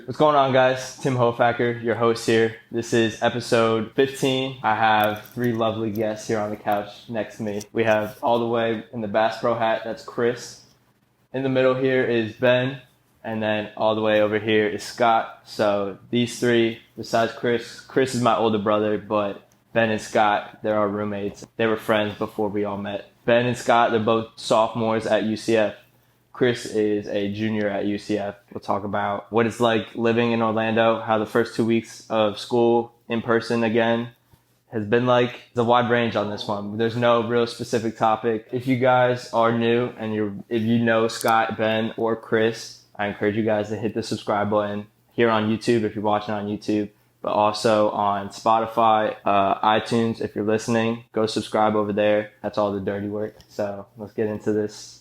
What's going on, guys? Tim Hofacker, your host here. This is episode 15. I have three lovely guests here on the couch next to me. We have all the way in the Bass Pro hat, that's Chris. In the middle here is Ben. And then all the way over here is Scott. So these three, besides Chris is my older brother, but Ben and Scott, they're our roommates. They were friends before we all met. Ben and Scott, they're both sophomores at UCF. Chris is a junior at UCF. We'll talk about what it's like living in Orlando, how the first 2 weeks of school in person again has been like. There's a wide range on this one. There's no real specific topic. If you guys are new and if you know Scott, Ben, or Chris, I encourage you guys to hit the subscribe button here on YouTube if you're watching on YouTube, but also on Spotify, iTunes. If you're listening, go subscribe over there. That's all the dirty work. So let's get into this.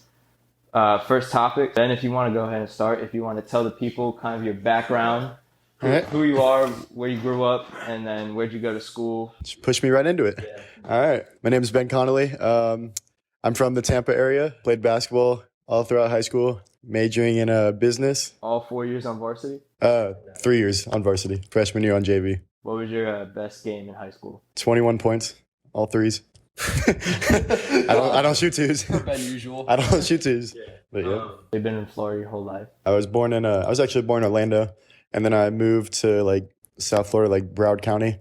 First topic. Ben, if you want to go ahead and start, if you want to tell the people kind of your background, who you are, where you grew up, and then where'd you go to school. Just push me right into it. Yeah. All right. My name is Ben Connolly. I'm from the Tampa area. Played basketball all throughout high school, majoring in business. All 4 years on varsity? 3 years on varsity. Freshman year on JV. What was your best game in high school? 21 points, all threes. I don't shoot twos. Unusual. I don't shoot twos. Yeah. But yeah. You've been in Florida your whole life? I was actually born in Orlando, and then I moved to like South Florida, like Broward County,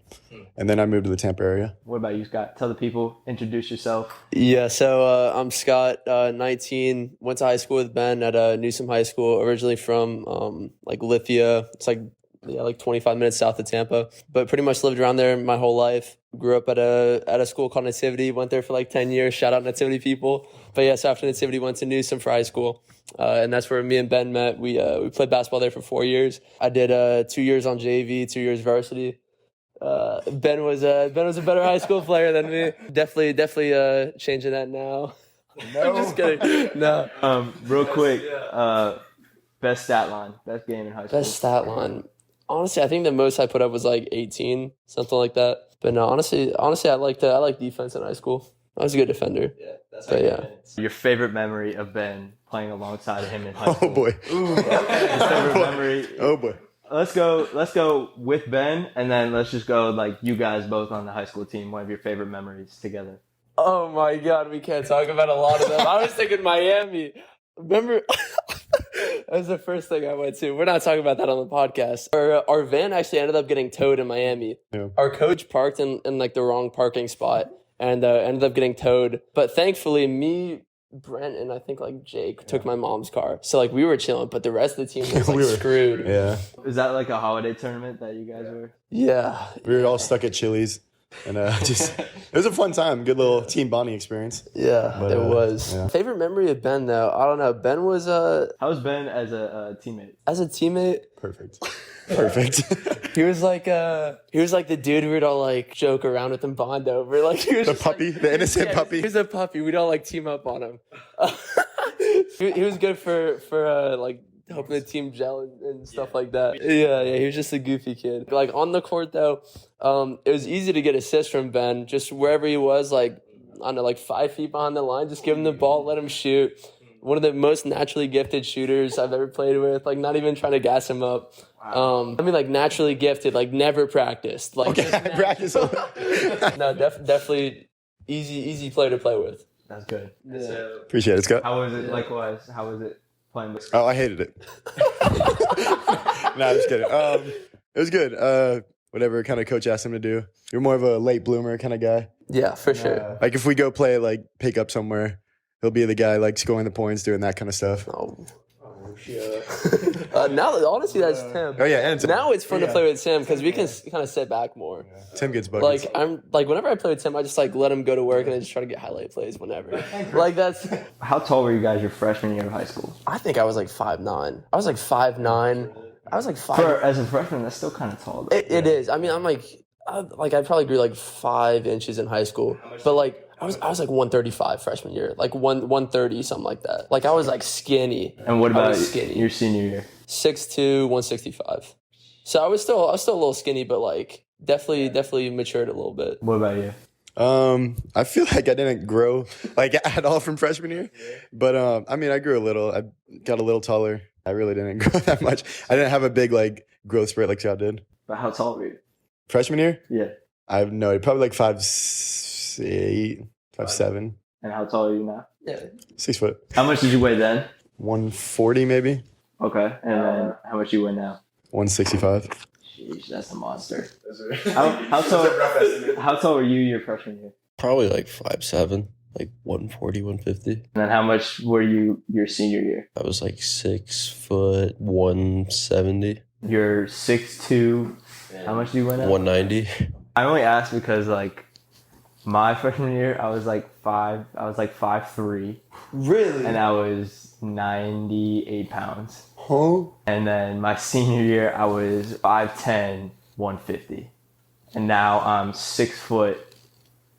and then I moved to the Tampa area. What about you, Scott? Tell the people, introduce yourself. Yeah, so I'm Scott, 19, went to high school with Ben at Newsom High School, originally from like Lithia. It's like 25 minutes south of Tampa, but pretty much lived around there my whole life. Grew up at a school called Nativity, went there for like 10 years. Shout out Nativity people. But yeah, so after Nativity, went to Newsom for high school. And that's where me and Ben met. We played basketball there for 4 years. I did 2 years on JV, 2 years varsity. Ben was a better high school player than me. Definitely changing that now. No. I'm just kidding. No. Real quick, best stat line, best game in high school. Best stat line. Honestly, I think the most I put up was like 18, something like that. But no, honestly, I like defense in high school. I was a good defender. Yeah, that's how Your favorite memory of Ben playing alongside him in high school? Oh boy. Ooh, okay. His favorite memory. Oh boy. Let's go with Ben, and then let's just go like you guys both on the high school team. One of your favorite memories together. Oh my God, we can't talk about a lot of them. I was thinking Miami. Remember, that was the first thing I went to. We're not talking about that on the podcast. Our van actually ended up getting towed in Miami. Yeah. Our coach parked in like the wrong parking spot and ended up getting towed. But thankfully, me, Brent, and I think like Jake took my mom's car. So like we were chilling, but the rest of the team was like screwed. Yeah. Is that like a holiday tournament that you guys were? Yeah. We were all stuck at Chili's. And it was a fun time, good little team bonding experience. Yeah, but, it was. Yeah. Favorite memory of Ben though, I don't know. Ben was How was Ben as a teammate? As a teammate, perfect. He was like the dude we'd all like joke around with and bond over. Like he was the puppy, the innocent puppy. He was a puppy. We'd all like team up on him. He was good for like helping the team gel and stuff like that. Yeah, he was just a goofy kid. Like on the court though, it was easy to get assists from Ben. Just wherever he was, like I don't know, like 5 feet behind the line, just give him the ball, let him shoot. One of the most naturally gifted shooters I've ever played with. Like not even trying to gas him up. Wow. I mean, like naturally gifted, like never practiced. Like okay, practice. No, definitely easy player to play with. That's good. Yeah. So, appreciate it, Scott. How was it? Likewise, how was it playing with? Oh, I hated it. No, I'm just kidding. It was good. Whatever kind of coach asked him to do. You're more of a late bloomer kind of guy. Yeah, for sure. Like if we go play like pick up somewhere, he'll be the guy like scoring the points, doing that kind of stuff. Oh shit. Now, honestly, that's Tim. Oh yeah, and Tim. Now it's fun to play with Tim because we can kind of sit back more. Yeah. Tim gets buckets. Like whenever I play with Tim, I just like let him go to work and I just try to get highlight plays whenever. Like that's. How tall were you guys your freshman year of high school? I think I was like 5'9". I was like 5'9". I was like 5. As a freshman, that's still kind of tall. Though. It is. I mean, I probably grew like 5 inches in high school, but like. I was like 135 freshman year, like 130, something like that. Like I was like skinny. And what about your senior year? 6'2", 165. So I was still a little skinny, but like definitely matured a little bit. What about you? I feel like I didn't grow like at all from freshman year, but I mean I grew a little. I got a little taller. I really didn't grow that much. I didn't have a big like growth spurt like Scott did. But how tall were you? Freshman year, Yeah. I have no idea. Probably like 5'8", 5'7", And how tall are you now? Yeah. 6 foot. How much did you weigh then? 140 maybe. Okay. And then how much you weigh now? 165. Sheesh, that's a monster. How tall were you your freshman year? Probably like 5'7", like 140, 150. And then how much were you your senior year? I was like 6 foot 170, You're 6'2". How much do you weigh now? 190. I only asked because like my freshman year I was like 5'3", Really? and I was 98 pounds. Huh? And then my senior year I was 5'10", 150. And now I'm 6 foot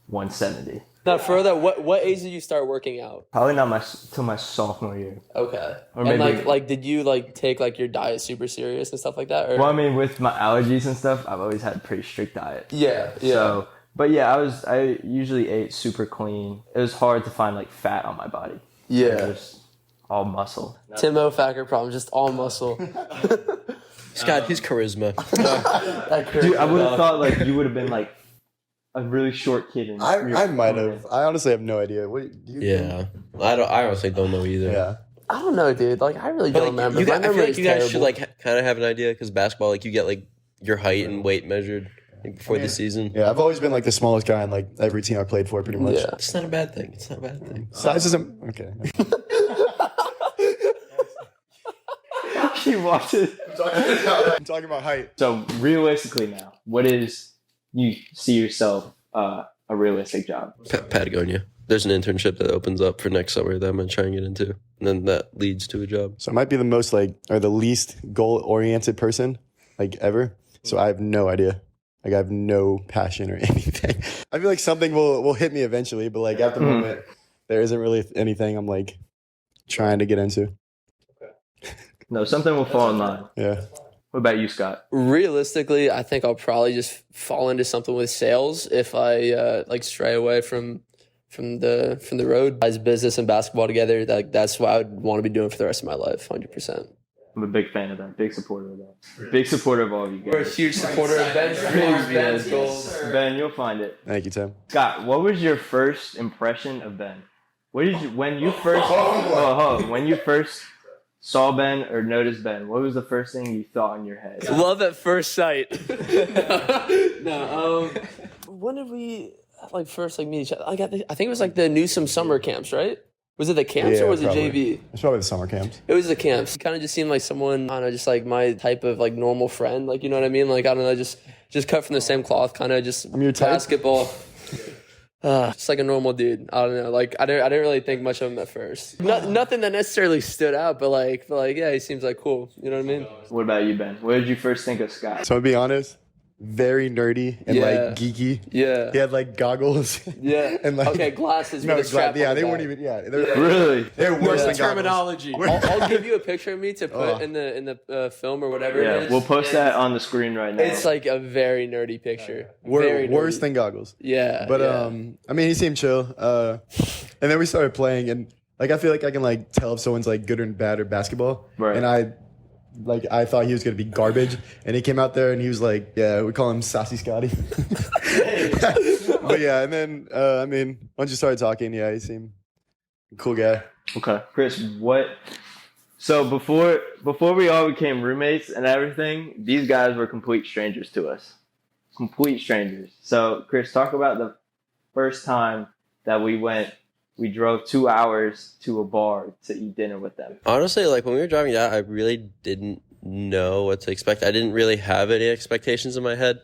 170. Now, further, what age did you start working out? Probably not till my sophomore year. Okay. Or And maybe- like did you like take like your diet super serious and stuff like that? Or? Well, I mean, with my allergies and stuff, I've always had a pretty strict diet. Yeah. So, but yeah, I usually ate super clean. It was hard to find like fat on my body. It Yeah. was all muscle. Tim O'Facker problem, just all muscle. Scott, he's charisma. Dude, I would have thought like you would have been like a really short kid. In I might have. I honestly have no idea. What do you Yeah. I honestly don't know either. Yeah. I don't know, dude. Like I really But don't like, remember. you My guys, I feel memory like is you guys terrible. should like kind of have an idea because basketball, like you get like your height and weight measured like, before the season. Yeah, I've always been like the smallest guy in like every team I played for, pretty much. Yeah. It's not a bad thing. It's not a bad thing. Size isn't okay. He watched it. I'm talking about height. So realistically, now, what is you see yourself a realistic job? Patagonia. There's an internship that opens up for next summer that I'm gonna try and get into, and then that leads to a job. So I might be the most like or the least goal oriented person like ever. So I have no idea. Like I have no passion or anything. I feel like something will hit me eventually, but like at the moment there isn't really anything I'm like trying to get into. No, something will fall in line. Yeah. What about you, Scott? Realistically, I think I'll probably just fall into something with sales if I like stray away from the road. As business and basketball together, that's what I would want to be doing for the rest of my life, 100%. I'm a big fan of that. Big supporter of that. Big supporter of all of you guys. We're a huge supporter of Ben's goals. Ben, you'll find it. Thank you, Tim. Scott, what was your first impression of Ben? What did you when you first when you first saw Ben or noticed Ben? What was the first thing you thought in your head? Love at first sight. No, when did we like first like meet each other? Like I think it was like the Newsome summer camps, right? Was it the camps Yeah, or was probably. it JV? It's probably the summer camps. It was the camps. Kind of just seemed like someone, I don't know, just like my type of like normal friend. Like, you know what I mean? Like, I don't know, just cut from the same cloth, kind of just I'm your type. basketball. Just like a normal dude. I don't know. Like, I didn't really think much of him at first. Nothing that necessarily stood out, but like, yeah, he seems like cool. You know what I mean? What about you, Ben? What did you first think of Scott? So to be honest, very nerdy and Yeah. like geeky. Yeah. He had like goggles. Yeah. And, like- okay, glasses No, with a strap yeah, on the they back. weren't even. Yeah, Really? they're worse Yeah. than Terminology. I'll give you a picture of me to put in the film or whatever it Yeah, is. we'll post that on the screen right now. It's like a very nerdy picture. Goggles. Very Worse nerdy. than goggles. Yeah. But yeah. I mean, he seemed chill. And then we started playing, and like I feel like I can like tell if someone's like good or bad at basketball. Right. And I thought he was gonna be garbage, and he came out there and he was like, yeah, we call him Sassy Scotty. But yeah, and then I mean, once you started talking, yeah, he seemed a cool guy. Okay, Chris, what? So before we all became roommates and everything, these guys were complete strangers to us. Complete strangers. So, Chris, talk about the first time that we drove 2 hours to a bar to eat dinner with them. Honestly, like when we were driving out, I really didn't know what to expect. I didn't really have any expectations in my head.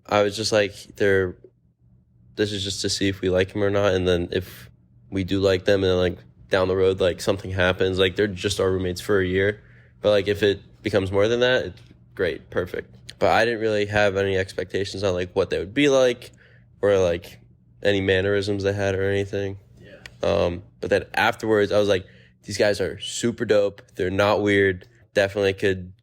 I was just like, this is just to see if we like him or not, and then if we do like them, and then like down the road, like something happens, like they're just our roommates for a year. But like if it becomes more than that, it's great, perfect. But I didn't really have any expectations on like what they would be like, or like any mannerisms they had or anything. But then afterwards, I was like, these guys are super dope. They're not weird. Definitely could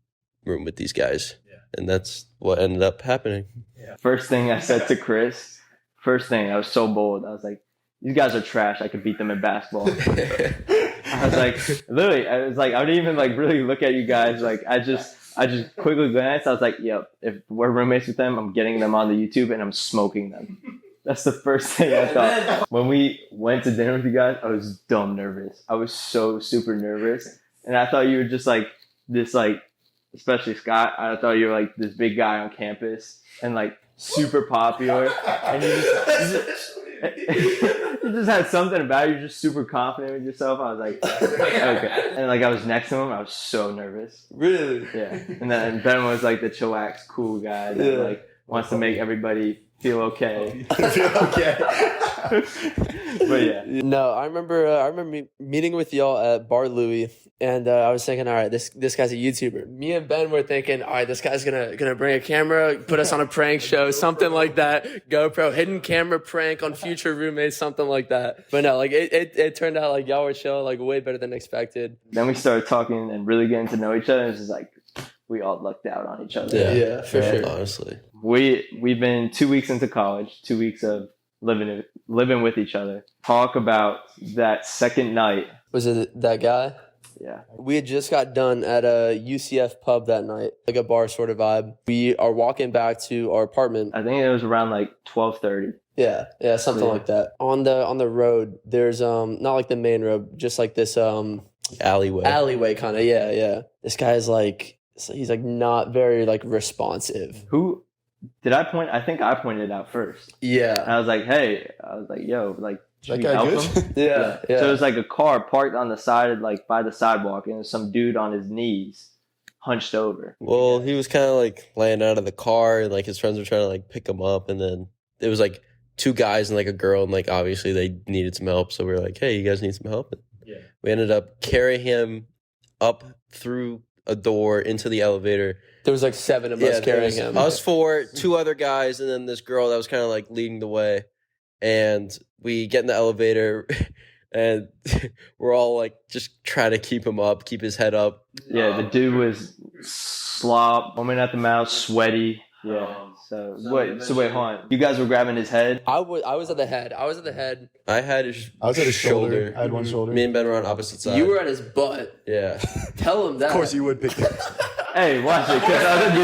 room with these guys. Yeah. And that's what ended up happening. Yeah. First thing I said to Chris, I was so bold. I was like, these guys are trash. I could beat them in basketball. I was like, literally, I didn't even like really look at you guys. Like, I I just quickly glanced. I was like, "Yep, if we're roommates with them, I'm getting them on the YouTube and I'm smoking them." That's the first thing I thought. When we went to dinner with you guys, I was dumb nervous. I was so super nervous, and I thought you were just like this, like, especially Scott. I thought you were like this big guy on campus and like super popular, and you just had something about you. You're just super confident with yourself. I was like, okay, and like I was next to him. I was so nervous. Really? Yeah, and then Ben was like the chillax, cool guy that like wants to make everybody feel okay. But yeah. No, I remember meeting with y'all at Bar Louie, and I was thinking, all right, this guy's a YouTuber. Me and Ben were thinking, all right, this guy's gonna bring a camera, put us on a prank show, something like that. GoPro, hidden camera prank on future roommates, something like that. But no, like it turned out like y'all were chilling like way better than expected. Then we started talking and really getting to know each other. It's just like we all lucked out on each other. Yeah, for sure. Honestly, We've been 2 weeks into college, 2 weeks of living with each other. Talk about that second night. Was it that guy? Yeah. We had just got done at a UCF pub that night, like a bar sort of vibe. We are walking back to our apartment. I think it was around like 12:30. Yeah, something like that. On the road, there's not like the main road, just like this alleyway kind of. Yeah. This guy's like, he's like not very like responsive. Who did I point? I think I pointed it out first. Yeah. And I was like, hey, yo, like, should we That guy help good? him? Yeah. So it was like a car parked on the side, like by the sidewalk, and there's some dude on his knees, hunched over. well, he was kind of like laying out of the car, and like his friends were trying to like pick him up, and then it was like 2 guys and like a girl, and like obviously they needed some help, so we were like, hey, you guys need some help? And we ended up carrying him up through a door into the elevator. There was like 7 of us carrying him. Us 4, 2 other guys, and then this girl that was kind of like leading the way. And we get in the elevator, and we're all like just trying to keep him up, keep his head up. Yeah, the dude was slop, foaming at the mouth, sweaty. Yeah. So wait, hold on. You guys were grabbing his head. I was at the head. I had his I was at his shoulder. I had one shoulder. Me and Ben were on opposite sides. You were at his butt. Yeah. Tell him that. Of course you would pick it. Hey, watch it, because the other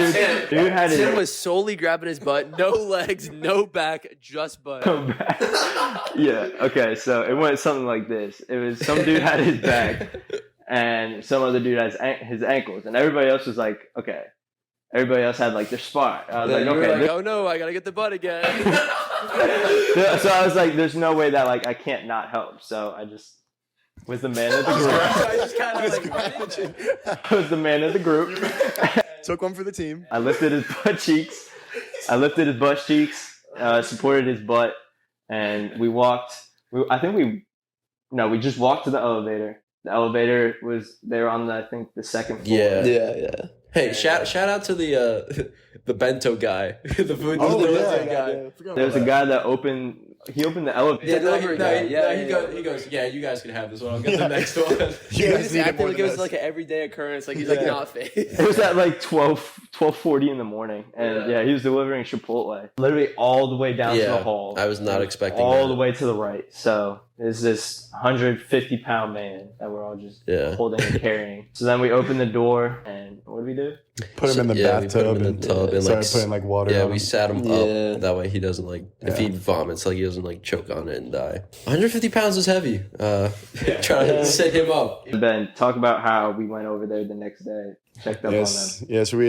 dude had Tim his was solely grabbing his butt. No legs, no back, just butt. back. Yeah. Okay. So it went something like this. It was some dude had his back, and some other dude has his ankles, and everybody else was like, okay. Everybody else had like their spot. I was Then like, you were okay. like, oh no, I gotta get the butt again. So I was like, there's no way that like I can't not help. So I just was the man of the group. I just kind of like, I was the man of the group. Took one for the team. I lifted his butt cheeks. Supported his butt, and we walked. We just walked to the elevator. The elevator was there on the second floor. Yeah. Hey, shout out to the bento guy, the food delivery guy. There's a guy that opened the elevator. Yeah, delivery guy. He goes, yeah, you guys can have this one. I'll get the next one. You guys He's need it acting more like than it was us. like an everyday occurrence. Like he's like not fake. It was at like 12:40 in the morning, and he was delivering Chipotle, literally all the way down to the hall. I was not expecting all that. the way to the right. So there's this 150-pound man that we're all just holding and carrying. So then we opened the door, and what did we do? Put him in the bathtub. We put him in the tub and started like putting like water Yeah, on we him. sat him up. That way he doesn't like if he vomits, like he doesn't like choke on it and die. 150 pounds is heavy. Trying to set him up. Ben, talk about how we went over there the next day, checked up on them. Yeah, so we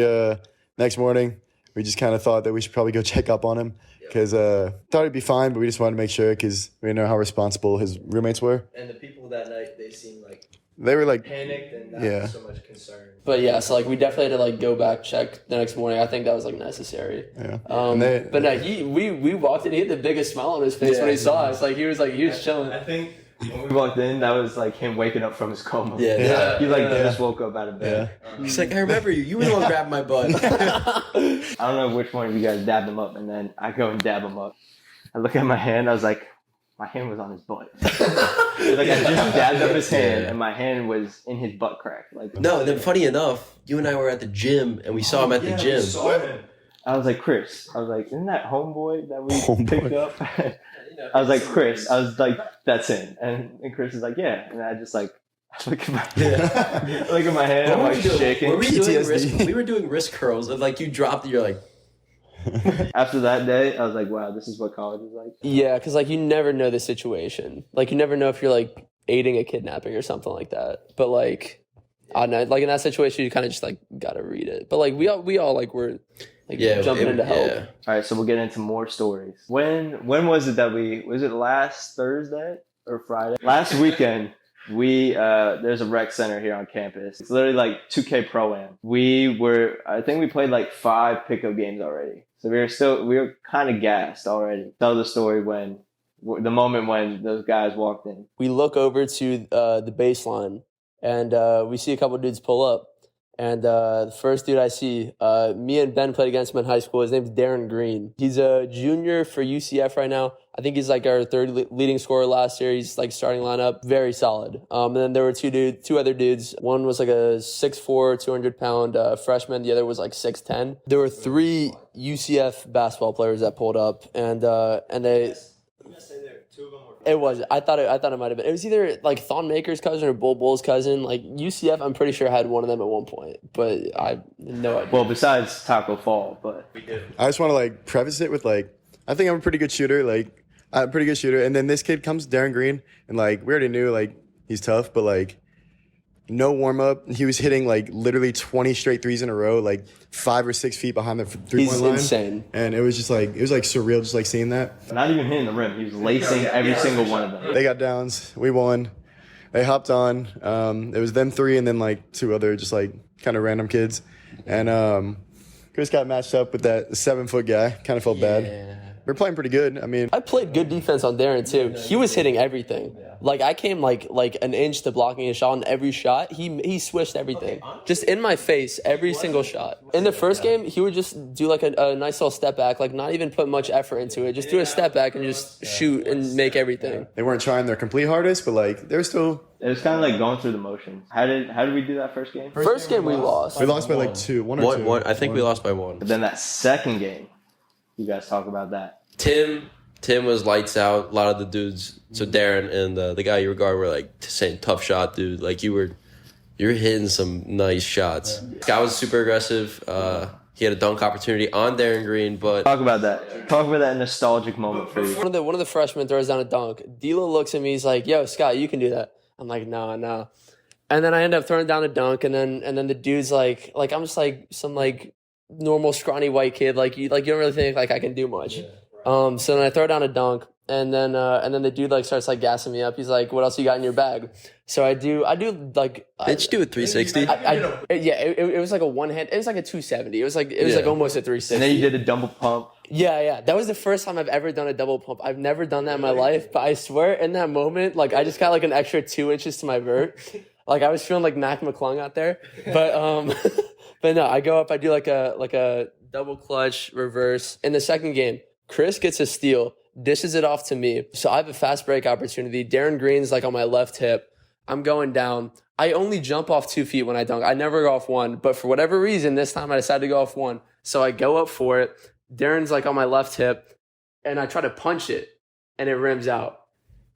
next morning we just kind of thought that we should probably go check up on him because thought he'd be fine, but we just wanted to make sure because we didn't know how responsible his roommates were. And the people that night, they seemed like They were like panicked and not Yeah. so much concern. But yeah, so like we definitely had to like go back check the next morning. I think that was like necessary. Yeah. But no, we walked in. He had the biggest smile on his face when he saw us. Like he was chilling. I think when we walked in, that was like him waking up from his coma. Yeah. He just woke up out of bed. He's like, I remember you. You were the one grabbing my butt. I don't know which one of you guys dabbed him up, and then I go and dab him up. I look at my hand. I was like, my hand was on his butt. Like I just dabbed up his hand, and my hand was in his butt crack. Like No, then funny enough, you and I were at the gym and we saw him at the gym. I was like, Chris. I was like, isn't that homeboy that we picked up? I was like, Chris. I was like, that's him. And Chris is like, yeah. And I Look at my hand. What I'm were like we doing? shaking. Were we doing PTSD. we were doing wrist curls and like you dropped it, you're like After that day, I was like, wow, this is what college is like. Yeah, because like you never know the situation. Like you never know if you're like aiding a kidnapping or something like that. But like, I don't know. Like in that situation, you kind of just like gotta read it. But like we all like were like jumping into help. All right, so we'll get into more stories. When was it that was it last Thursday or Friday? Last weekend, there's a rec center here on campus. It's literally like 2K Pro-Am. I think we played like 5 pickup games already. So we were kind of gassed already. Tell the story the moment when those guys walked in. We look over to the baseline and we see a couple dudes pull up. And the first dude I see, me and Ben played against him in high school. His name's Darren Green. He's a junior for UCF right now. I think he's like our third leading scorer last year. He's like starting lineup, very solid. And then there were two other dudes. One was like a 6'4", 200-pound freshman. The other was like 6'10". There were 3 UCF basketball players that pulled up, and they. It was. I thought it might have been. It was either like Thon Maker's cousin or Bull's cousin. Like UCF, I'm pretty sure had one of them at one point, but I had no idea. Well, besides Taco Fall, but we did. I just want to like preface it with like, I think I'm a pretty good shooter. Like, I'm a pretty good shooter. And then this kid comes, Darren Green, and like we already knew like he's tough, but like no warm up. He was hitting like literally 20 straight threes in a row, like 5 or 6 feet behind the 3-point line. He's insane. And it was like surreal, just like seeing that. Not even hitting the rim. He was lacing every single one of them. They got downs. We won. They hopped on. It was them 3 and then like 2 other just like kind of random kids. And Chris got matched up with that 7-foot guy. Kind of felt bad. We're playing pretty good. I mean, I played good defense on Darren too. He was hitting everything. Like I came like an inch to blocking a shot on every shot. He swished everything, just in my face every single shot. In the first game, he would just do like a nice little step back, like not even put much effort into it. Just do a step back and just shoot and make everything. they weren't trying their complete hardest, but like they're still. It was kind of like going through the motions. How did we do that first game? First game we lost. We lost by like 2, 1 or 2. One, I think we lost by 1. But then that second game, you guys talk about that. Tim was lights out. A lot of the dudes, so Darren and the guy you were guarding were like saying tough shot, dude. Like you're hitting some nice shots. Guy was super aggressive. He had a dunk opportunity on Darren Green, but Talk about that. Talk about that nostalgic moment for you. One of the freshmen throws down a dunk. D'Lo looks at me. He's like, "Yo, Scott, you can do that." I'm like, "No." And then I end up throwing down a dunk, and then the dude's like I'm just like some like normal scrawny white kid. Like you don't really think like I can do much. So then I throw down a dunk, and then the dude like starts like gassing me up. He's like, "What else you got in your bag?" So I do like. did you do a 360? It was like a one hand. It was like a 270. It was like almost a 360. And then you did a double pump. Yeah. That was the first time I've ever done a double pump. I've never done that in my life, but I swear in that moment, like I just got like an extra 2 inches to my vert. Like I was feeling like Mac McClung out there. But but no, I go up. I do like a double clutch reverse in the second game. Chris gets a steal, dishes it off to me. So I have a fast break opportunity. Darren Green's like on my left hip. I'm going down. I only jump off 2 feet when I dunk. I never go off 1. But for whatever reason, this time I decided to go off 1. So I go up for it. Darren's like on my left hip. And I try to punch it. And it rims out.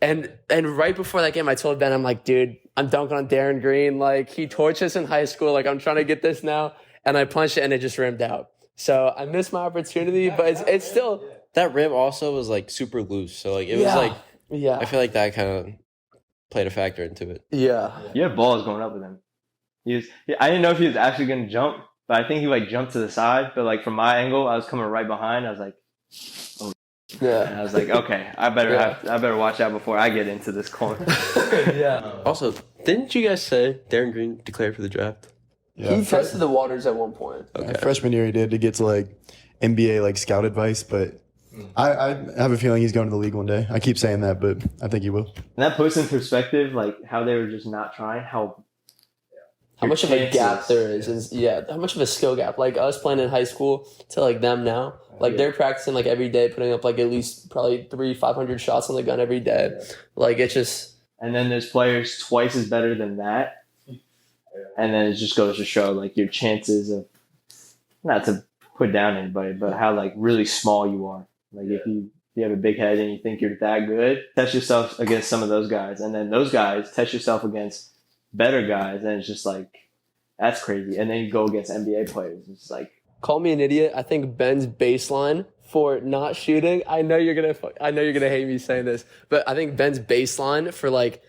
And right before that game, I told Ben, I'm like, dude, I'm dunking on Darren Green. Like, he torched us in high school. Like, I'm trying to get this now. And I punched it, and it just rimmed out. So I missed my opportunity, but it's still... That rim also was like super loose, so like it was like I feel like that kind of played a factor into it. Yeah. You had balls going up with him. I didn't know if he was actually going to jump, but I think he like jumped to the side. But like from my angle, I was coming right behind. I was like, oh. Yeah. And I was like, okay, I better watch out before I get into this corner. Yeah. Also, didn't you guys say Darren Green declared for the draft? Yeah. He tested the waters at one point. Yeah, freshman year he did to get to like NBA like scout advice, but I have a feeling he's going to the league one day. I keep saying that, but I think he will. And that puts in perspective like how they were just not trying, how much of a gap there is how much of a skill gap. Like us playing in high school to like them now. Like they're practicing like every day, putting up like at least probably 300-500 shots on the gun every day. Like it's just. And then there's players twice as better than that, and then it just goes to show like your chances of, not to put down anybody, but how like really small you are. Like if you have a big head and you think you're that good, test yourself against some of those guys, and then those guys test yourself against better guys, and it's just like that's crazy. And then you go against NBA players, it's like Call me an idiot. I think Ben's baseline for not shooting. I know you're gonna hate me saying this, but I think Ben's baseline for like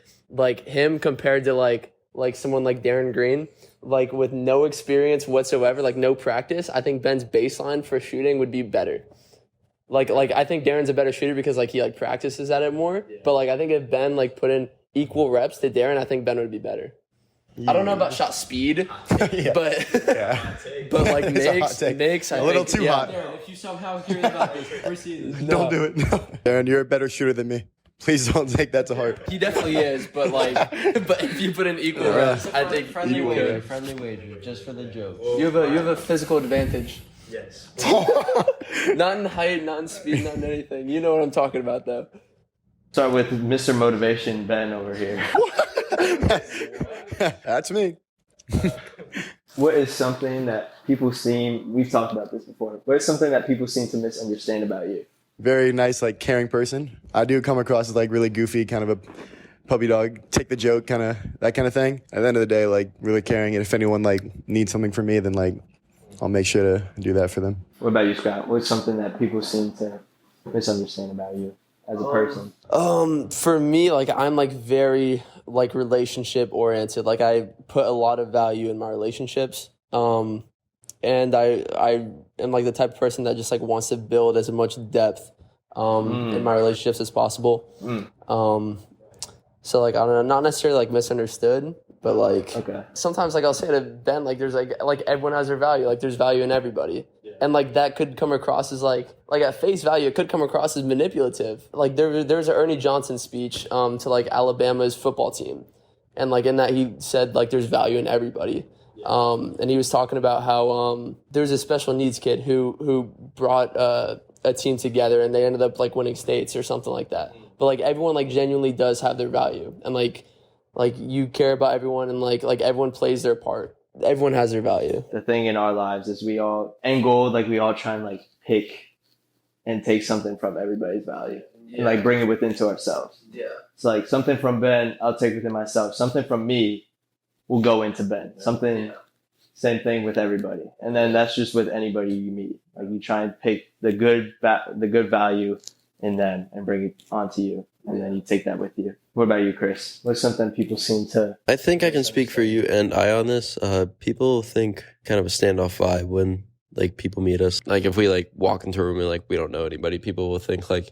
him compared to like someone like Darren Green, like with no experience whatsoever, like no practice. I think Ben's baseline for shooting would be better. Like I think Darren's a better shooter because like he like practices at it more. Yeah. But like I think if Ben like put in equal reps to Darren, I think Ben would be better. Yeah. I don't know about shot speed, Yeah. but but like Knicks, a little too hot. Darren, if you somehow hear about this, proceed. Don't do it. No. Darren, you're a better shooter than me. Please don't take that to heart. He definitely is, but like, but if you put in equal reps, I think friendly wager, just for the joke. You have a physical advantage. yes. Not in height, not in speed, not in anything. You know what I'm talking about, though. Start with Mr. Motivation Ben over here. That's me. What is something that people seem, we've talked about this before, what is something that people seem to misunderstand about you? Very nice, like caring person. I do come across as like really goofy, kind of a puppy dog, take the joke, kind of that kind of thing. At the end of the day, like really caring. And if anyone like needs something from me, then like I'll make sure to do that for them. What about you, Scott? What's something that people seem to misunderstand about you as a person? For me, like I'm like very like relationship oriented. Like I put a lot of value in my relationships. And I am like the type of person that just like wants to build as much depth in my relationships as possible. So like I don't know, not necessarily like misunderstood, but like sometimes like I'll say to Ben, like there's like everyone has their value, like there's value in everybody. And like that could come across as like at face value, it could come across as manipulative. Like there's an Ernie Johnson speech to like Alabama's football team. And like in that he said like there's value in everybody. And he was talking about how there's a special needs kid who brought a team together and they ended up like winning states or something like that. But like everyone like genuinely does have their value, and like you care about everyone, and like everyone plays their part. Everyone has their value. The thing in our lives is we all end goal, like we all try and like pick and take something from everybody's value and like bring it within to ourselves. Yeah. It's like something from Ben, I'll take within myself. Something from me will go into Ben. Something, same thing with everybody. And then that's just with anybody you meet. Like you try and pick the good value in them and bring it onto you. And then you take that with you. What about you, Chris? What's something people seem to... I think I can speak for you and I on this. People think kind of a standoff vibe when like people meet us. Like if we like walk into a room and like we don't know anybody, people will think like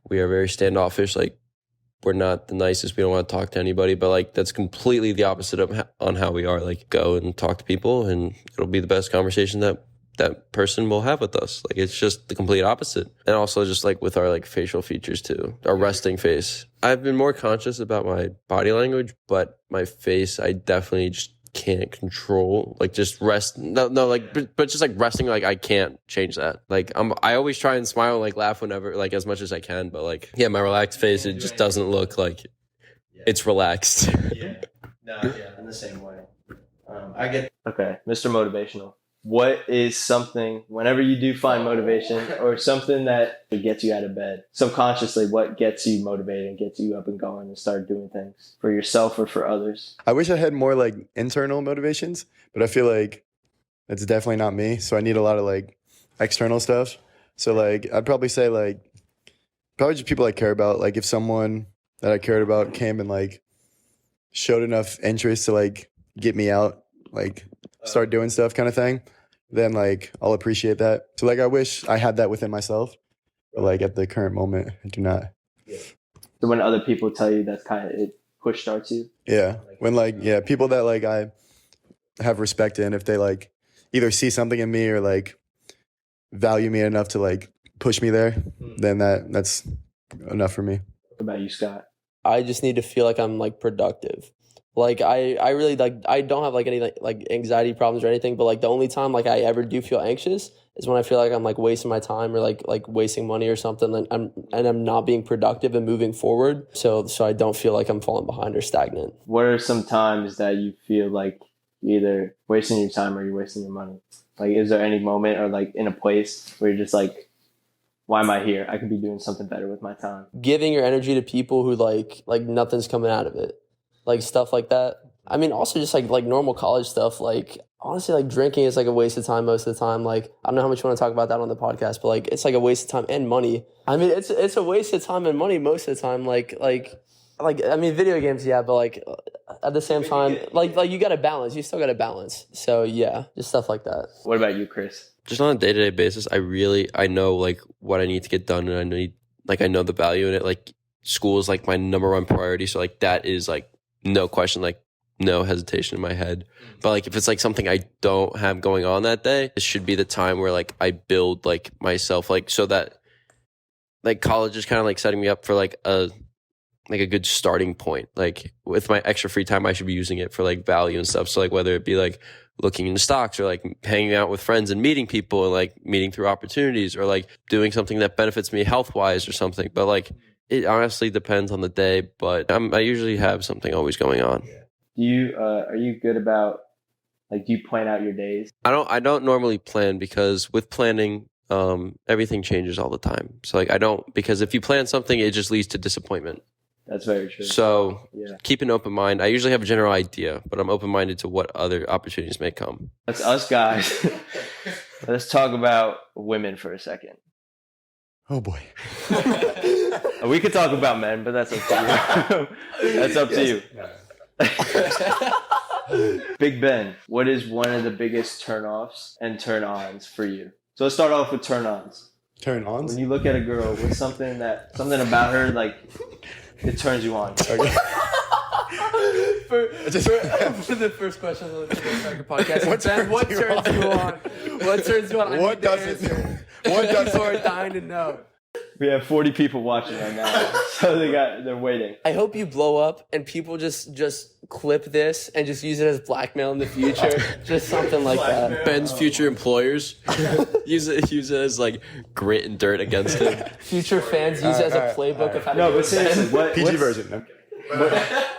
we are very standoffish. Like we're not the nicest. We don't want to talk to anybody, but like that's completely the opposite of on how we are. Like go and talk to people and it'll be the best conversation that person will have with us. Like it's just the complete opposite. And also just like with our like facial features too, our resting face. I've been more conscious about my body language, but my face, I definitely just can't control. Like just rest. No, like, but just like resting, like I can't change that. Like I always try and smile and like laugh whenever, like as much as I can. But like, yeah, my relaxed face, it just doesn't look like it's relaxed. In the same way. I get... Okay, Mr. Motivational. What is something, whenever you do find motivation or something that gets you out of bed, subconsciously, what gets you motivated and gets you up and going and start doing things for yourself or for others? I wish I had more like internal motivations, but I feel like it's definitely not me. So I need a lot of like external stuff. So like I'd probably say like probably just people I care about. Like if someone that I cared about came and like showed enough interest to like get me out, like start doing stuff kind of thing, then like I'll appreciate that. So like I wish I had that within myself, but like at the current moment I do not. So when other people tell you that's kind of it push starts you? Yeah. When like people that like I have respect in, if they like either see something in me or like value me enough to like push me there, then that's enough for me. What about you, Scott? I just need to feel like I'm like productive. Like I really like I don't have like any like anxiety problems or anything, but like the only time like I ever do feel anxious is when I feel like I'm like wasting my time or like wasting money or something, and I'm not being productive and moving forward. So I don't feel like I'm falling behind or stagnant. What are some times that you feel like you're either wasting your time or you're wasting your money? Like is there any moment or like in a place where you're just like, why am I here? I could be doing something better with my time. Giving your energy to people who like nothing's coming out of it. Like stuff like that. I mean, also just like normal college stuff. Like honestly, like drinking is like a waste of time most of the time. Like I don't know how much you want to talk about that on the podcast, but like it's like a waste of time and money. I mean, it's a waste of time and money most of the time. Like I mean, video games, yeah, but like at the same time, like you got to balance. You still got to balance. So yeah, just stuff like that. What about you, Chris? Just on a day-to-day basis, I know like what I need to get done, and I know the value in it. Like school is like my number one priority, so like that is like no question, like no hesitation in my head. But like if it's like something I don't have going on that day, it should be the time where like I build like myself, like so that like college is kind of like setting me up for like a good starting point. Like with my extra free time, I should be using it for like value and stuff. So like whether it be like looking into stocks or like hanging out with friends and meeting people and like meeting through opportunities or like doing something that benefits me health wise or something. But like it honestly depends on the day. But I usually have something always going on. Do you are you good about like do you plan out your days? I don't normally plan because with planning, everything changes all the time. So like I don't, because if you plan something, it just leads to disappointment. That's very true. So yeah, keep an open mind. I usually have a general idea, but I'm open-minded to what other opportunities may come. that's us guys. Let's talk about women for a second. Oh boy. We could talk about men, but that's up to you. That's up to you. Big Ben, what is one of the biggest turn-offs and turn-ons for you? So let's start off with turn-ons. Turn-ons? When you look at a girl, what's something about her like it turns you on? Okay. For the first question of the podcast, what turns you on? What turns you on? What doesn't? What doesn't? People are dying to know. We have 40 people watching right now, so they're waiting. I hope you blow up and people just clip this and just use it as blackmail in the future. Just something like that. Ben's future employers use it as like grit and dirt against him. Future fans use it as a playbook of how to No, do but it. seriously, PG version.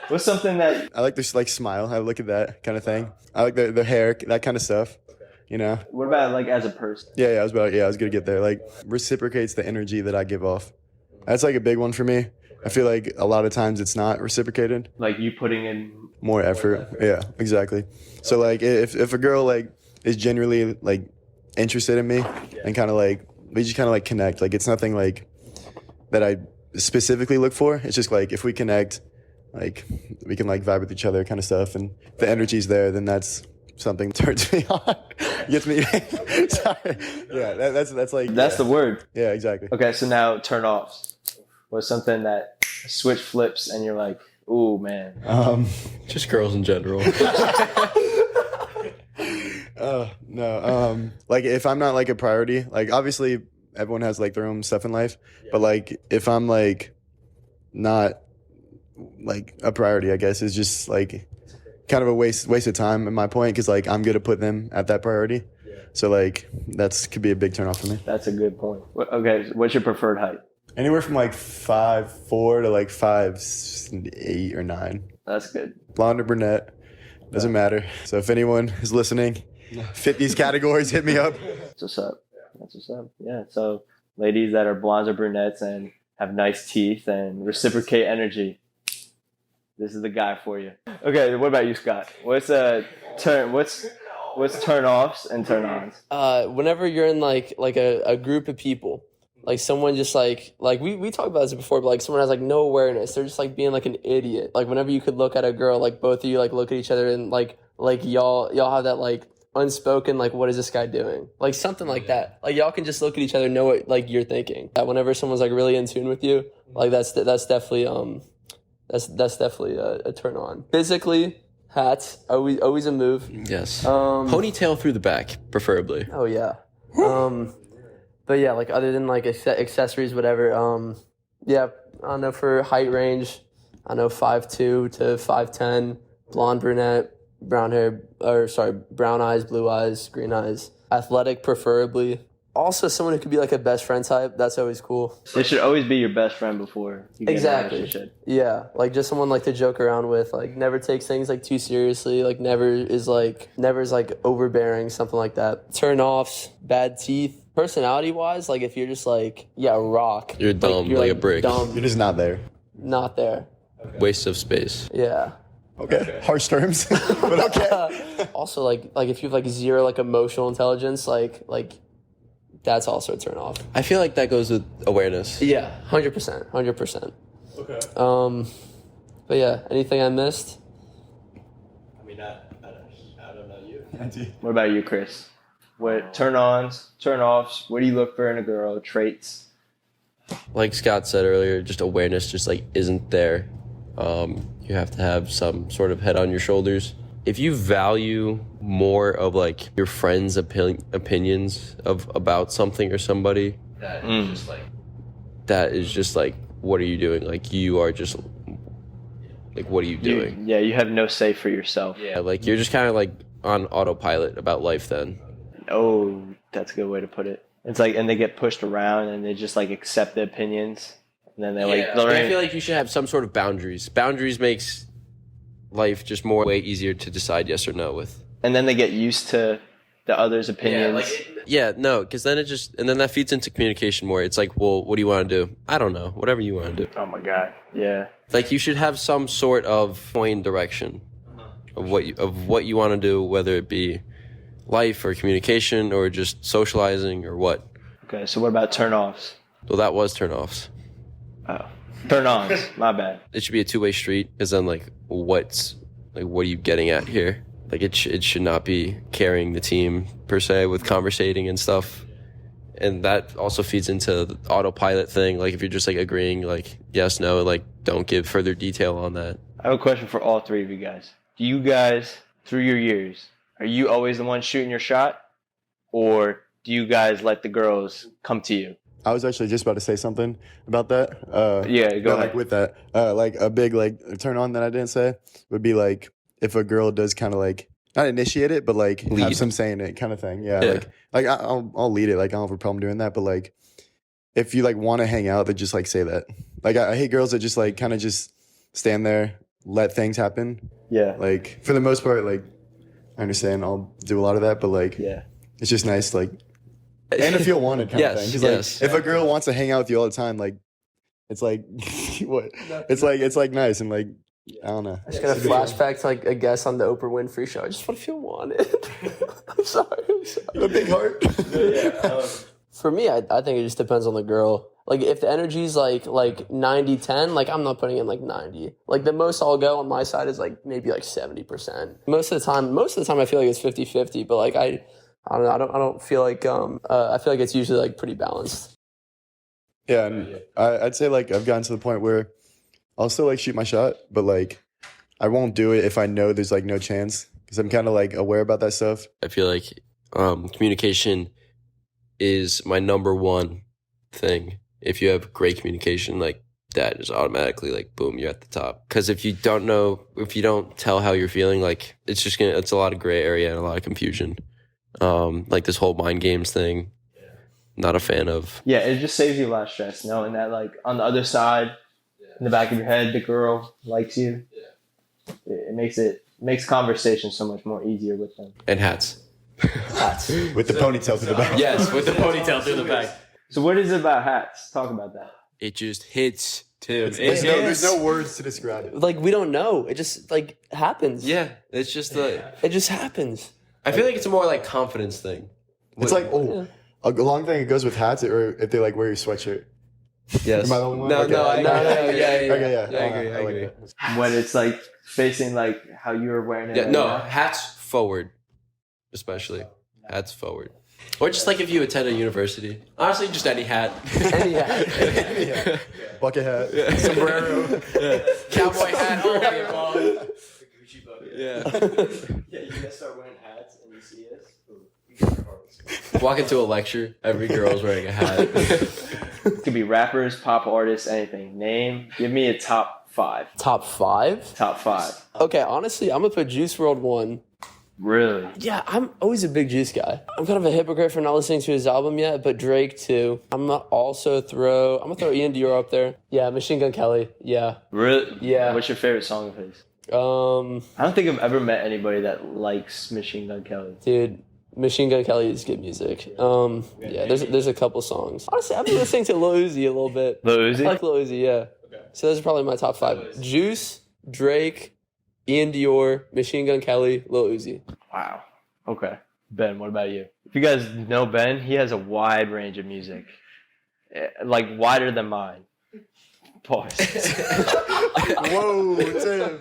what's something that I like this like smile. I look at that kind of thing. I like the hair, that kind of stuff. You know? what about like as a person? Yeah, I was gonna get there. Like reciprocates the energy that I give off. That's like a big one for me. I feel like a lot of times it's not reciprocated. Like you putting in More effort. Yeah, exactly. So like if a girl like is genuinely like interested in me and kind of like we just kind of like connect. Like it's nothing like that I specifically look for. It's just like if we connect, like we can like vibe with each other kind of stuff, and if the energy's there, then that's something that turns me on. Gets me. Sorry. Yeah, that's like that's the word. Yeah, exactly. Okay, so now turn offs. What's something that switch flips and you're like, ooh man. Just girls in general. No. Like if I'm not like a priority, like obviously everyone has like their own stuff in life, but like if I'm like not like a priority, I guess is just like kind of a waste of time in my point, because like I'm gonna put them at that priority. So like that's could be a big turn off for me. That's a good point. Okay, what's your preferred height? Anywhere from like 5'4" to like 5'8" or 9. That's good. Blonde or brunette, doesn't matter. So if anyone is listening, fit these categories, hit me up. That's what's up. That's what's up. Yeah. So ladies that are blondes or brunettes and have nice teeth and reciprocate energy, this is the guy for you. Okay, what about you, Scott? What's turn offs and turn ons? Whenever you're in like a group of people, like someone just like we talked about this before, but like someone has like no awareness. They're just like being like an idiot. Like whenever you could look at a girl, like both of you like look at each other and like y'all have that like unspoken like what is this guy doing? Like something like that. Like y'all can just look at each other and know what like you're thinking. That whenever someone's like really in tune with you, like that's definitely that's definitely a turn on. Physically, hats always a move. Yes. Ponytail through the back, preferably. Oh yeah. But yeah, like other than like accessories, whatever. Yeah, I don't know, for height range, I know 5'2" to 5'10", blonde, brunette, brown eyes, blue eyes, green eyes. Athletic, preferably. Also, someone who could be like a best friend type. That's always cool. It should always be your best friend before you get Exactly. in a relationship. Yeah, like just someone like to joke around with. Like never takes things like too seriously. Like never is like overbearing, something like that. Turn offs, bad teeth. Personality wise, like if you're just like rock. You're dumb, like a brick. Dumb, You're just not there. not there. Waste of space. Yeah. Okay. Harsh terms, but okay. Also, like if you have like zero like emotional intelligence, like that's also a turn off. I feel like that goes with awareness. Yeah, 100%. Okay. But yeah, anything I missed? I mean, I don't know you. You What about you, Chris? What turn-ons, turn-offs? What do you look for in a girl? Traits? Like Scott said earlier, just awareness just like isn't there. You have to have some sort of head on your shoulders. If you value more of like your friends' opinions about something or somebody, that is just like, what are you doing? Like, you are just like, what are you doing? You have no say for yourself. Yeah, like you're just kind of like on autopilot about life then. Oh, that's a good way to put it. It's like, and they get pushed around and they just like accept the opinions. And then they I feel like you should have some sort of boundaries. Boundaries makes life just way easier to decide yes or no with. And then they get used to the other's opinions. Because then then that feeds into communication more. It's like, well, what do you want to do? I don't know. Whatever you want to do. Oh my God. Yeah. Like, you should have some sort of point direction of what you want to do, whether it be life or communication or just socializing or what. Okay. So what about turn-offs? Well, that was turn-offs. Oh, turn-ons. My bad. It should be a two-way street, because then what are you getting at here? Like, it should not be carrying the team per se with conversating and stuff. And that also feeds into the autopilot thing. Like, if you're just like agreeing like yes, no, and like don't give further detail on that. I have a question for all three of you guys. Do you guys, through your years, are you always the one shooting your shot, or do you guys let the girls come to you? I was actually just about to say something about that. Yeah, go ahead. Like with that, like a big like turn on that I didn't say would be like if a girl does kind of like not initiate it, but like Lead. have some say in it, kind of thing. Yeah. Like I'll lead it. Like I don't have a problem doing that. But like if you like want to hang out, then just like say that. Like I hate girls that just like kind of just stand there, let things happen. Yeah. Like for the most part, like I understand I'll do a lot of that, but like it's just nice like. And to feel wanted kind of thing. 'Cause, like, if a girl wants to hang out with you all the time, like, it's like, what? It's like nice and like, I don't know. I just got a flashback to like a guest on the Oprah Winfrey show. I just want to feel wanted. I'm sorry. A big heart. For me, I think it just depends on the girl. Like, if the energy's like 90-10, like I'm not putting in like 90. Like the most I'll go on my side is like maybe like 70%. Most of the time I feel like it's 50-50, but like I don't know. I don't feel like I feel like it's usually like pretty balanced. Yeah, and I'd say like I've gotten to the point where I'll still like shoot my shot, but like I won't do it if I know there's like no chance, because I'm kind of like aware about that stuff. I feel like communication is my number one thing. If you have great communication, like that is automatically like boom, you're at the top. Because if you don't tell how you're feeling, like it's a lot of gray area and a lot of confusion. Like this whole mind games thing, not a fan of. Yeah, it just saves you a lot of stress knowing that like on the other side, in the back of your head, the girl likes you. It makes conversation so much more easier with them. And hats. With the ponytail to the back. Yes, with the ponytail through the back. So what is it about hats? Talk about that. It just hits, Tim. There's no words to describe it. Like we don't know. It just like happens. Yeah, it's just It just happens. I feel like it's a more like confidence thing. It's like a long thing. It goes with hats, or if they like wear your sweatshirt. Yes. Am I the only one? No, Okay. no, I Okay, yeah. I agree. When it's like facing like how you were wearing it. Yeah, right no, now. hats forward, especially hats forward, or just like if you attend a university. Honestly, just any hat. Any hat. Bucket hat, sombrero, Cowboy hat, all of the above. Yeah, you guys start wearing hats and you see us. Walk into a lecture, every girl's wearing a hat. It could be rappers, pop artists, anything. Give me a top 5. Top 5? Top 5. Okay, honestly, I'm gonna put Juice WRLD 1. Really? Yeah, I'm always a big Juice guy. I'm kind of a hypocrite for not listening to his album yet, but Drake too. I'm gonna throw Ian Dior up there. Yeah, Machine Gun Kelly. Yeah. Really? Yeah. What's your favorite song of his? I don't think I've ever met anybody that likes Machine Gun Kelly. Dude, Machine Gun Kelly is good music. Yeah, there's a couple songs. Honestly, I've been listening to Lil Uzi a little bit. Lil Uzi? I like Lil Uzi, yeah. Okay. So those are probably my top 5. Juice, Drake, Ian Dior, Machine Gun Kelly, Lil Uzi. Wow. Okay. Ben, what about you? If you guys know Ben, he has a wide range of music. Like wider than mine. Pause. Whoa, Tim.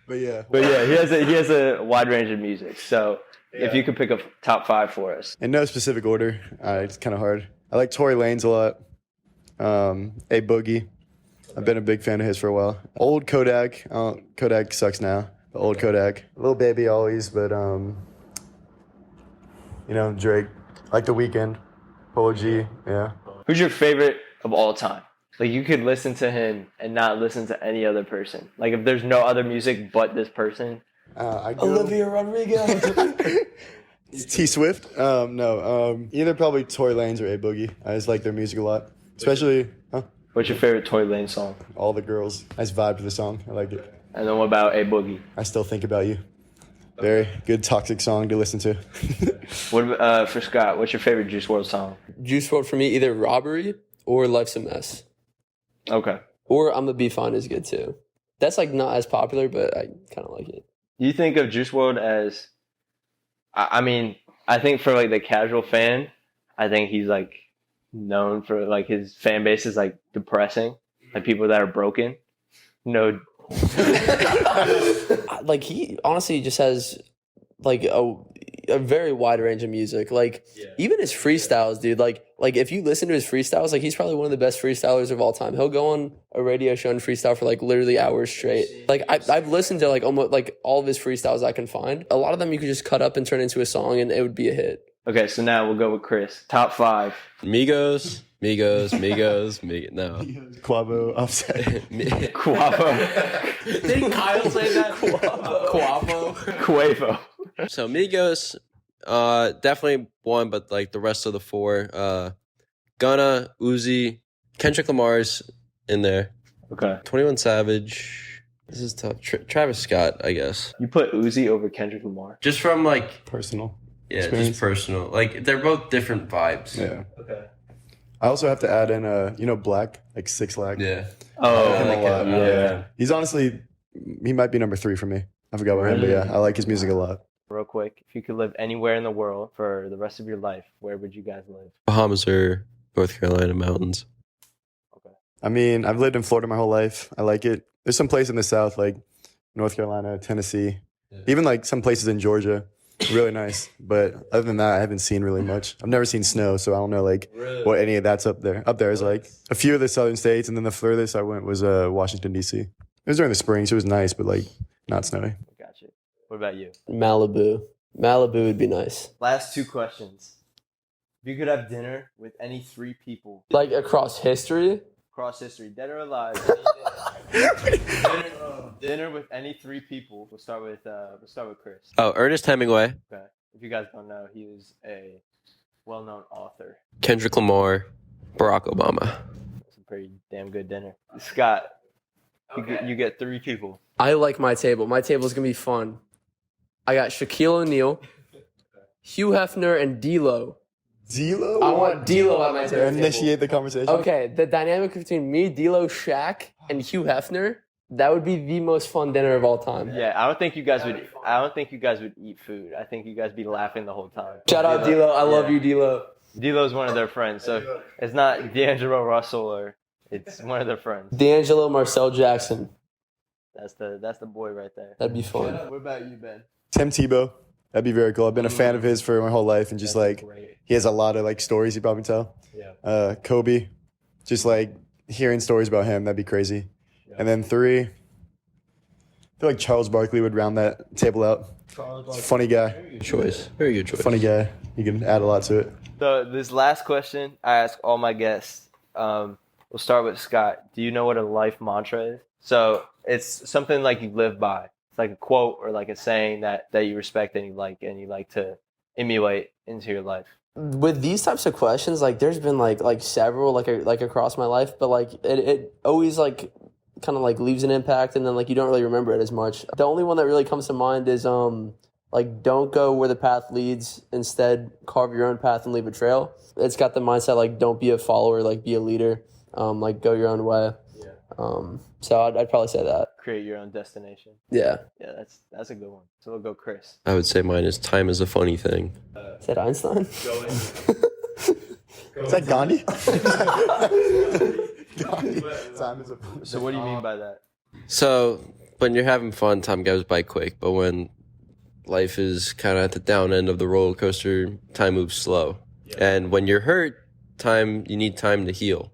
But yeah. He has a wide range of music. So if you could pick a top 5 for us. In no specific order. It's kind of hard. I like Tory Lanez a lot. A Boogie. I've been a big fan of his for a while. Old Kodak. Kodak sucks now. The old Kodak. Little Baby always, but Drake. I like The Weeknd. Polo G. Yeah. Who's your favorite of all time? Like you could listen to him and not listen to any other person. Like if there's no other music but this person. Olivia Rodrigo. T Swift? No. Either probably Tory Lanez or A Boogie. I just like their music a lot. Especially, What's your favorite Tory Lanez song? All the Girls. Nice vibe to the song. I like it. And then what about A Boogie? I Still Think About You. Very good toxic song to listen to. What for Scott? What's your favorite Juice WRLD song? Juice WRLD for me, either Robbery or Life's a Mess. Okay. Or I'ma Be Fine is good too. That's like not as popular, but I kind of like it. Do you think of Juice WRLD as? I mean, I think for like the casual fan, I think he's like known for like his fan base is like depressing, like people that are broken. No. Like he honestly just has like a very wide range of music. Like even his freestyles, dude. Like if you listen to his freestyles, like he's probably one of the best freestylers of all time. He'll go on a radio show and freestyle for like literally hours straight. Like I've listened to like almost like all of his freestyles I can find. A lot of them you could just cut up and turn into a song and it would be a hit. Okay, so now we'll go with Chris. Top 5. Migos. No. Quavo, Offset. Quavo. Didn't Kyle say that? Quavo. So Migos, definitely one, but like the rest of the 4, Gunna, Uzi, Kendrick Lamar's in there. Okay. 21 Savage. This is tough. Travis Scott, I guess. You put Uzi over Kendrick Lamar. Just from like Personal. yeah, experience. just personal. Like they're both different vibes. Yeah. Okay. I also have to add in, Black, like 6 Lack. Yeah. Oh, I like him a lot. yeah. He's honestly, he might be number 3 for me. I forgot about him, but yeah, I like his music a lot. Real quick, if you could live anywhere in the world for the rest of your life, where would you guys live? Bahamas or North Carolina mountains. I mean, I've lived in Florida my whole life. I like it. There's some place in the South, like North Carolina, Tennessee, even like some places in Georgia. Really nice. But other than that, I haven't seen really much. I've never seen snow, so I don't know like what any of that's up there. Up there is like a few of the southern states, and then the furthest I went was Washington, D.C. It was during the spring, so it was nice, but like not snowy. Gotcha. What about you? Malibu would be nice. Last 2 questions. If you could have dinner with any 3 people Like across history. across history, dead or alive, dinner with any 3 people. We'll start with Chris. Oh, Ernest Hemingway, Okay. If you guys don't know, he was a well-known author. Kendrick Lamar, Barack Obama. It's a pretty damn good dinner. Scott, you get 3 people. I like my table. My table's gonna be fun. I got Shaquille O'Neal, Hugh Hefner, and D-Lo. D-Lo? I want D-Lo at my table. Initiate the conversation. Okay, the dynamic between me, D-Lo, Shaq, and Hugh Hefner, that would be the most fun dinner of all time. Yeah, I don't think you guys would eat food. I think you guys be laughing the whole time. Shout out D-Lo. I love you, D-Lo. D-Lo's one of their friends, so it's not D'Angelo Russell or it's one of their friends. D'Angelo Marcel Jackson. That's the boy right there. That'd be fun. What about you, Ben? Tim Tebow. That'd be very cool. I've been a fan of his for my whole life, and just like he has a lot of like stories he'd probably tell. Yeah. Kobe, just like hearing stories about him, that'd be crazy. Yeah. And then 3, I feel like Charles Barkley would round that table out. Funny guy. Very good choice. Funny guy. You can add a lot to it. So this last question I ask all my guests. We'll start with Scott. Do you know what a life mantra is? So it's something like you live by. It's like a quote or like a saying that you respect and you like to emulate into your life. With these types of questions, like there's been like several like across my life, but like it always like kind of like leaves an impact, and then like you don't really remember it as much. The only one that really comes to mind is like don't go where the path leads, instead carve your own path and leave a trail. It's got the mindset like don't be a follower, like be a leader, like go your own way. So I'd probably say that. Create your own destination. Yeah. Yeah, that's a good one. So we'll go Chris. I would say mine is time is a funny thing. Is that Einstein? Is that Gandhi? Gandhi. Time is a So what do you mean by that? So when you're having fun, time goes by quick. But when life is kind of at the down end of the roller coaster, time moves slow. And when you're hurt, you need time to heal.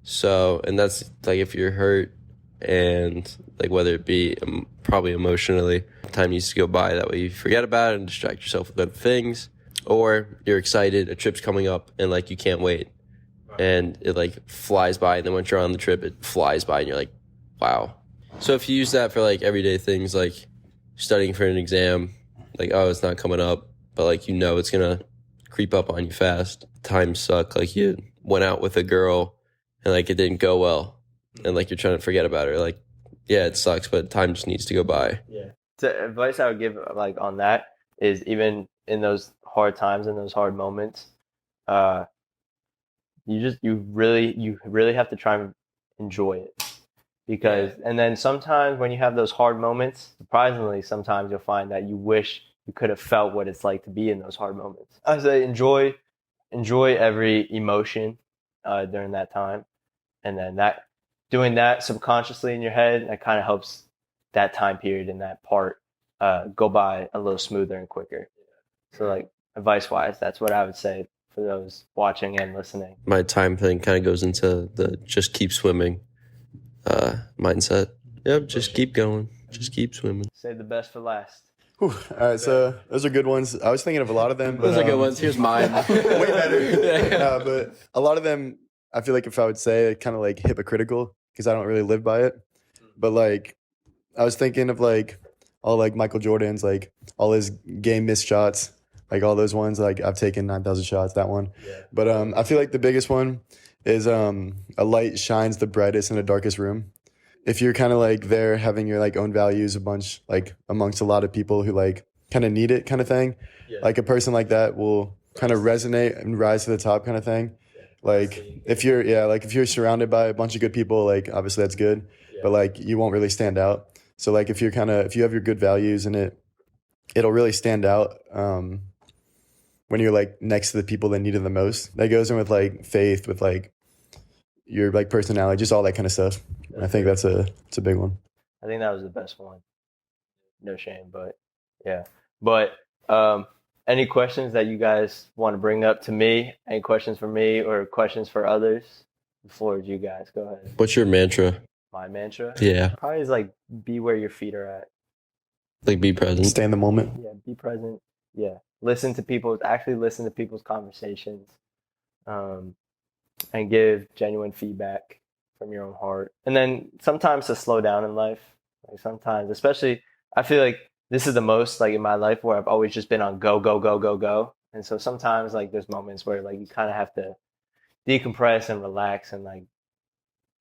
So, and that's like if you're hurt and like whether it be probably emotionally, time needs to go by. That way you forget about it and distract yourself with other things. Or you're excited, a trip's coming up and like you can't wait. And it like flies by. And then once you're on the trip, it flies by and you're like, wow. So if you use that for like everyday things like studying for an exam, like, oh, it's not coming up, but like, you know, it's going to creep up on you fast. Times suck. Like you went out with a girl and like it didn't go well and like you're trying to forget about her. Like, yeah, it sucks, but time just needs to go by. Yeah. The advice I would give like on that is even in those hard times and those hard moments, you really have to try and enjoy it. Because and then sometimes when you have those hard moments, surprisingly, sometimes you'll find that you wish you could have felt what it's like to be in those hard moments. I say enjoy every emotion during that time, and then doing that subconsciously in your head, that kind of helps that time period and that part go by a little smoother and quicker. So like advice wise, that's what I would say for those watching and listening. My time thing kind of goes into the just keep swimming mindset. Yep, just keep going. Just keep swimming. Save the best for last. Whew. All right, so those are good ones. I was thinking of a lot of them. But, Those are good ones. Here's mine. way better. But a lot of them, I feel like if I would say, kind of like hypocritical because I don't really live by it. But like, I was thinking of like all like Michael Jordan's, like all his game missed shots, like all those ones. Like I've taken 9,000 shots. That one. Yeah. But I feel like the biggest one is a light shines the brightest in the darkest room. If you're kind of like there having your like own values a bunch, like amongst a lot of people who like kind of need it kind of thing, like a person like that will kind of resonate and rise to the top kind of thing. Like if you're surrounded by a bunch of good people, like obviously that's good, but like you won't really stand out. So like if you have your good values in it'll really stand out when you're like next to the people that need it the most. That goes in with like faith, with like your like personality, just all that kind of stuff. I think it's a big one. I think that was the best one. No shame, but yeah. But any questions that you guys want to bring up to me? Any questions for me or questions for others? The floor is you guys. Go ahead. What's your mantra? My mantra? Yeah. Probably is like be where your feet are at. Like be present. Stay in the moment. Yeah, be present. Yeah. Listen to people's conversations. And give genuine feedback from your own heart. And then sometimes to slow down in life. Like sometimes, especially, I feel like this is the most like in my life where I've always just been on go, go, go, go, go. And so sometimes like there's moments where like you kind of have to decompress and relax and like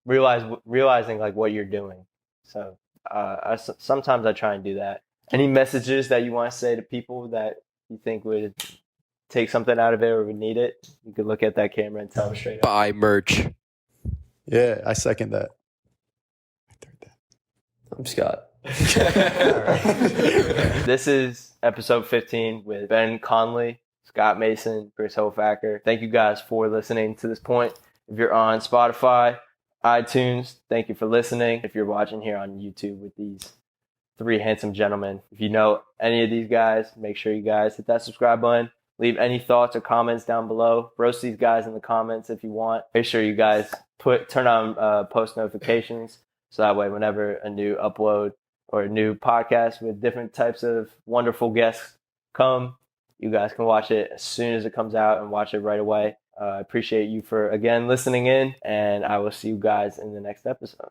realizing like what you're doing. So sometimes I try and do that. Any messages that you want to say to people that you think would take something out of it or would need it? You could look at that camera and tell them straight up. Buy merch. Yeah, I second that. I third that. I'm Scott. This is episode 15 with Ben Conley, Scott Mason, Chris Hofacker. Thank you guys for listening to this point. If you're on Spotify, iTunes, thank you for listening. If you're watching here on YouTube with these three handsome gentlemen, if you know any of these guys, make sure you guys hit that subscribe button. Leave any thoughts or comments down below. Roast these guys in the comments if you want. Make sure you guys turn on post notifications so that way whenever a new upload or a new podcast with different types of wonderful guests come, you guys can watch it as soon as it comes out and watch it right away. I appreciate you for, again, listening in, and I will see you guys in the next episode.